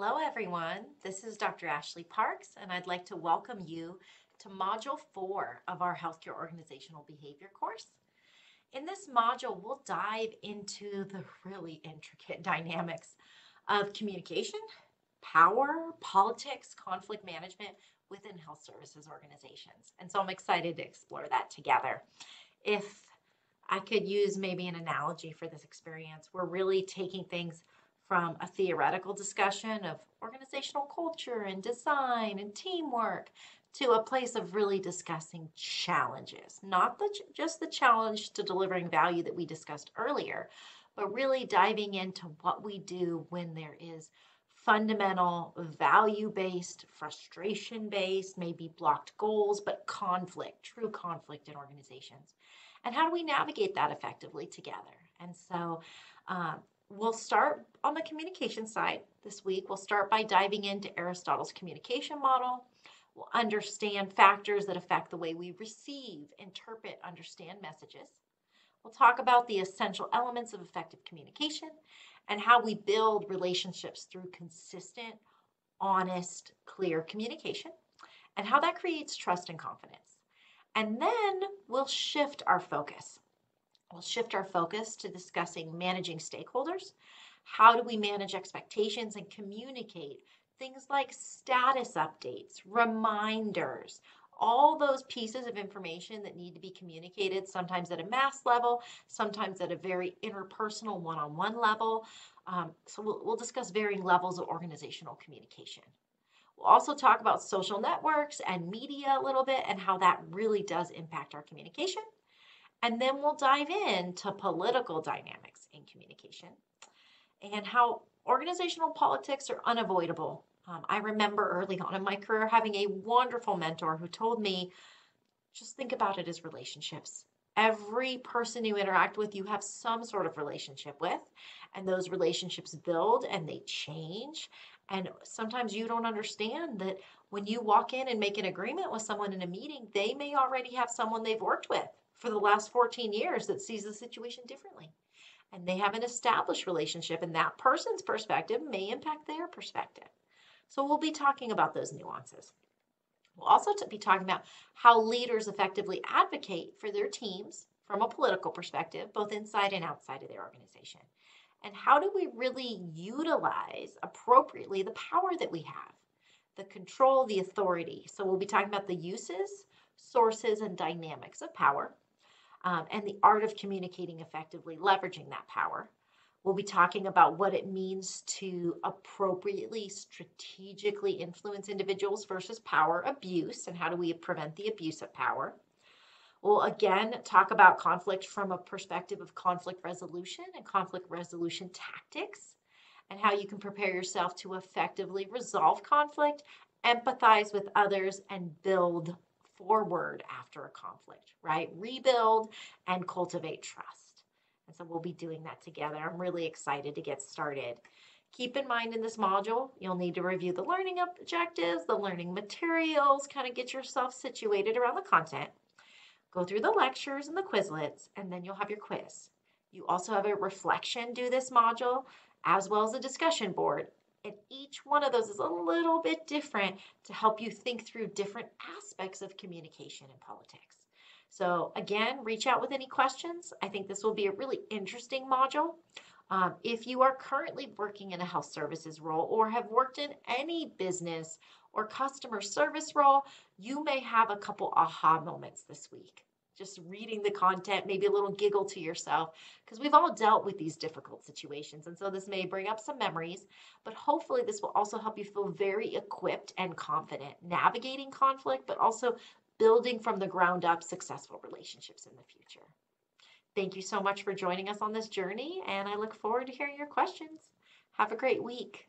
Hello, everyone. This is Dr. Ashley Parks, and I'd like to welcome you to Module 4 of our Healthcare Organizational Behavior course. In this module, we'll dive into the really intricate dynamics of communication, power, politics, conflict management within health services organizations. And so I'm excited to explore that together. If I could use maybe an analogy for this experience, we're really taking things from a theoretical discussion of organizational culture and design and teamwork to a place of really discussing challenges, not just the challenge to delivering value that we discussed earlier, but really diving into what we do when there is fundamental value-based, frustration-based, maybe blocked goals, but conflict, true conflict in organizations. And how do we navigate that effectively together? And so we'll start on the communication side this week. We'll start by diving into Aristotle's communication model. We'll understand factors that affect the way we receive, interpret, understand messages. We'll talk about the essential elements of effective communication and how we build relationships through consistent, honest, clear communication, and how that creates trust and confidence. And then we'll shift our focus. We'll shift our focus to discussing managing stakeholders. How do we manage expectations and communicate things like status updates, reminders, all those pieces of information that need to be communicated, sometimes at a mass level, sometimes at a very interpersonal one-on-one level. So we'll discuss varying levels of organizational communication. We'll also talk about social networks and media a little bit and how that really does impact our communication. And then we'll dive into political dynamics in communication and how organizational politics are unavoidable. I remember early on in my career having a wonderful mentor who told me, just think about it as relationships. Every person you interact with, you have some sort of relationship with, and those relationships build and they change. And sometimes you don't understand that when you walk in and make an agreement with someone in a meeting, they may already have someone they've worked with for the last 14 years that sees the situation differently. And they have an established relationship, and that person's perspective may impact their perspective. So we'll be talking about those nuances. We'll also be talking about how leaders effectively advocate for their teams from a political perspective, both inside and outside of their organization. And how do we really utilize appropriately the power that we have, the control, the authority. So we'll be talking about the uses, sources, and dynamics of power, and the art of communicating effectively, leveraging that power. We'll be talking about what it means to appropriately, strategically influence individuals versus power abuse, and how do we prevent the abuse of power. We'll again talk about conflict from a perspective of conflict resolution and conflict resolution tactics, and how you can prepare yourself to effectively resolve conflict, empathize with others, and build forward after a conflict, right? Rebuild and cultivate trust. And so we'll be doing that together. I'm really excited to get started. Keep in mind in this module, you'll need to review the learning objectives, the learning materials, kind of get yourself situated around the content. Go through the lectures and the Quizlets, and then you'll have your quiz. You also have a reflection due this module, as well as a discussion board. And each one of those is a little bit different to help you think through different aspects of communication and politics. So again, reach out with any questions. I think this will be a really interesting module. If you are currently working in a health services role or have worked in any business or customer service role, you may have a couple aha moments this week. Just reading the content, maybe a little giggle to yourself, because we've all dealt with these difficult situations. And so this may bring up some memories, but hopefully this will also help you feel very equipped and confident navigating conflict, but also building from the ground up successful relationships in the future. Thank you so much for joining us on this journey, and I look forward to hearing your questions. Have a great week.